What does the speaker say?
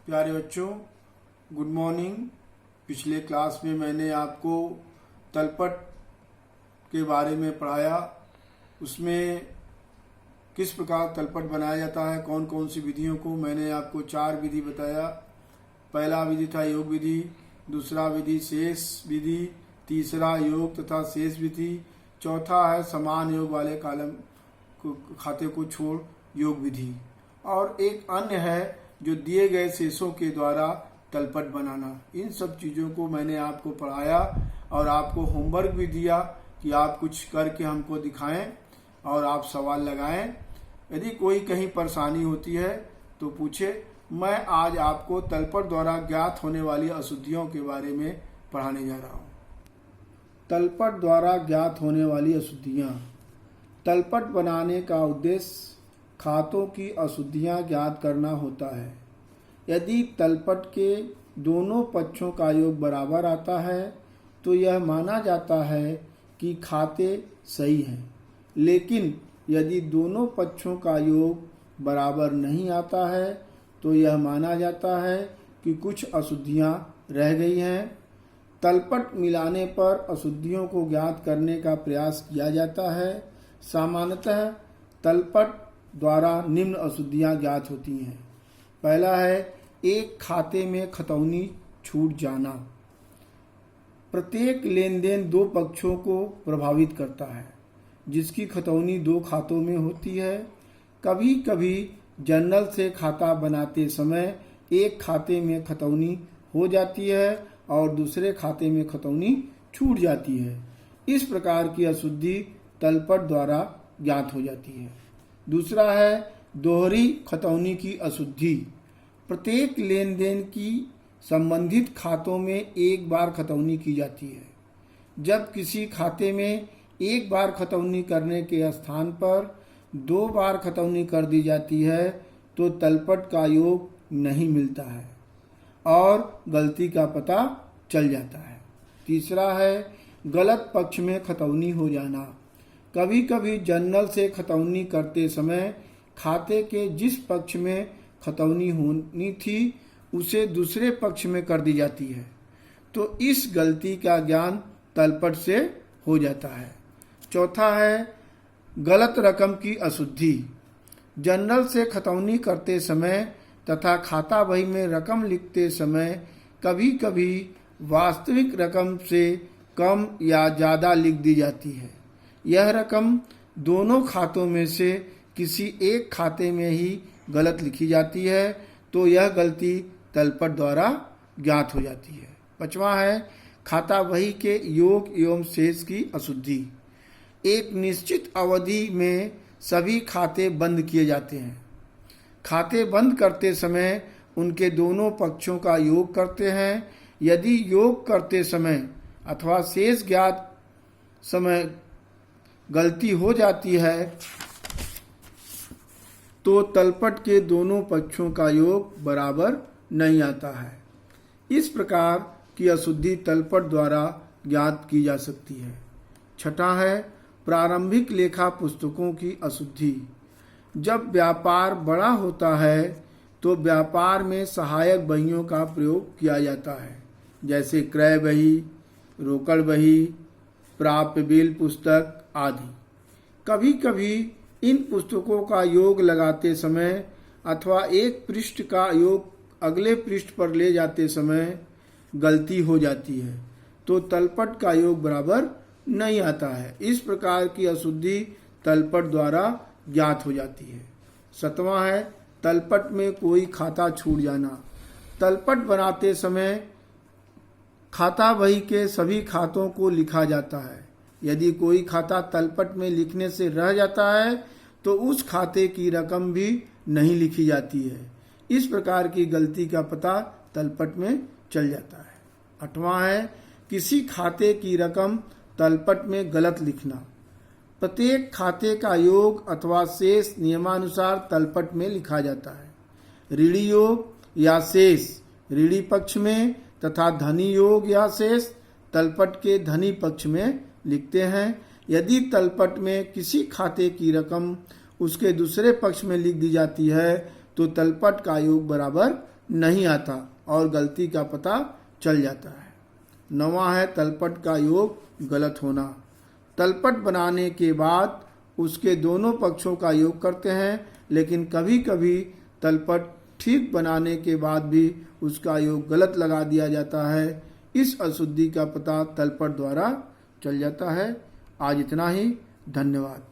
प्यारे बच्चों, good morning. पिछले क्लास में मैंने आपको तलपट के बारे में पढ़ाया। उसमें किस प्रकार तलपट बनाया जाता है, कौन कौन सी विधियों को मैंने आपको 4 विधि बताया। पहला विधि था योग विधि, दूसरा विधि शेष विधि, तीसरा योग तथा शेष विधि, चौथा है समान योग वाले कॉलम खाते को छोड़ योग विधि, और एक अन्य है जो दिए गए शेषों के द्वारा तलपट बनाना। इन सब चीज़ों को मैंने आपको पढ़ाया और आपको होमवर्क भी दिया कि आप कुछ करके हमको दिखाएं और आप सवाल लगाएं। यदि कोई कहीं परेशानी होती है तो पूछे। मैं आज आपको तलपट द्वारा ज्ञात होने वाली अशुद्धियों के बारे में पढ़ाने जा रहा हूँ। तलपट द्वारा ज्ञात होने वाली अशुद्धियाँ। तलपट बनाने का उद्देश्य खातों की अशुद्धियाँ ज्ञात करना होता है। यदि तलपट के दोनों पक्षों का योग बराबर आता है तो यह माना जाता है कि खाते सही हैं, लेकिन यदि दोनों पक्षों का योग बराबर नहीं आता है तो यह माना जाता है कि कुछ अशुद्धियाँ रह गई हैं। तलपट मिलाने पर अशुद्धियों को ज्ञात करने का प्रयास किया जाता है। सामान्यतः तलपट द्वारा निम्न अशुद्धियाँ ज्ञात होती हैं। पहला है एक खाते में खतौनी छूट जाना। प्रत्येक लेन देन 2 पक्षों को प्रभावित करता है, जिसकी खतौनी 2 खातों में होती है। कभी कभी जनरल से खाता बनाते समय एक खाते में खतौनी हो जाती है और दूसरे खाते में खतौनी छूट जाती है। इस प्रकार की अशुद्धि तलपट द्वारा ज्ञात हो जाती है। दूसरा है दोहरी खतौनी की अशुद्धि। प्रत्येक लेन देन की संबंधित खातों में एक बार खतौनी की जाती है। जब किसी खाते में एक बार खतौनी करने के स्थान पर 2 बार खतौनी कर दी जाती है तो तलपट का योग नहीं मिलता है और गलती का पता चल जाता है। तीसरा है गलत पक्ष में खतौनी हो जाना। कभी कभी जनरल से खतौनी करते समय खाते के जिस पक्ष में खतौनी होनी थी उसे दूसरे पक्ष में कर दी जाती है, तो इस गलती का ज्ञान तलपट से हो जाता है। चौथा है गलत रकम की अशुद्धि। जनरल से खतौनी करते समय तथा खाता बही में रकम लिखते समय कभी कभी वास्तविक रकम से कम या ज़्यादा लिख दी जाती है। यह रकम दोनों खातों में से किसी एक खाते में ही गलत लिखी जाती है, तो यह गलती तलपट द्वारा ज्ञात हो जाती है। 5वां है खाता बही के योग एवं शेष की अशुद्धि। एक निश्चित अवधि में सभी खाते बंद किए जाते हैं। खाते बंद करते समय उनके दोनों पक्षों का योग करते हैं। यदि योग करते समय अथवा शेष ज्ञात समय गलती हो जाती है तो तलपट के दोनों पक्षों का योग बराबर नहीं आता है। इस प्रकार की अशुद्धि तलपट द्वारा ज्ञात की जा सकती है। 6वां है प्रारंभिक लेखा पुस्तकों की अशुद्धि। जब व्यापार बड़ा होता है तो व्यापार में सहायक बहियों का प्रयोग किया जाता है, जैसे क्रय बही, रोकड़ बही, प्राप्य बिल पुस्तक आदि। कभी कभी इन पुस्तकों का योग लगाते समय अथवा एक पृष्ठ का योग अगले पृष्ठ पर ले जाते समय गलती हो जाती है, तो तलपट का योग बराबर नहीं आता है। इस प्रकार की अशुद्धि तलपट द्वारा ज्ञात हो जाती है। 7वां है तलपट में कोई खाता छूट जाना। तलपट बनाते समय खाता बही के सभी खातों को लिखा जाता है। यदि कोई खाता तलपट में लिखने से रह जाता है तो उस खाते की रकम भी नहीं लिखी जाती है। इस प्रकार की गलती का पता तलपट में चल जाता है। 8वां है किसी खाते की रकम तलपट में गलत लिखना। प्रत्येक खाते का योग अथवा शेष नियमानुसार तलपट में लिखा जाता है। ऋणी योग या शेष ऋणी पक्ष में तथा धनी योग या शेष तलपट के धनी पक्ष में लिखते हैं। यदि तलपट में किसी खाते की रकम उसके दूसरे पक्ष में लिख दी जाती है तो तलपट का योग बराबर नहीं आता और गलती का पता चल जाता है। 9वां है तलपट का योग गलत होना। तलपट बनाने के बाद उसके दोनों पक्षों का योग करते हैं, लेकिन कभी कभी तलपट ठीक बनाने के बाद भी उसका योग गलत लगा दिया जाता है। इस अशुद्धि का पता तलपट द्वारा चल जाता है। आज इतना ही। धन्यवाद।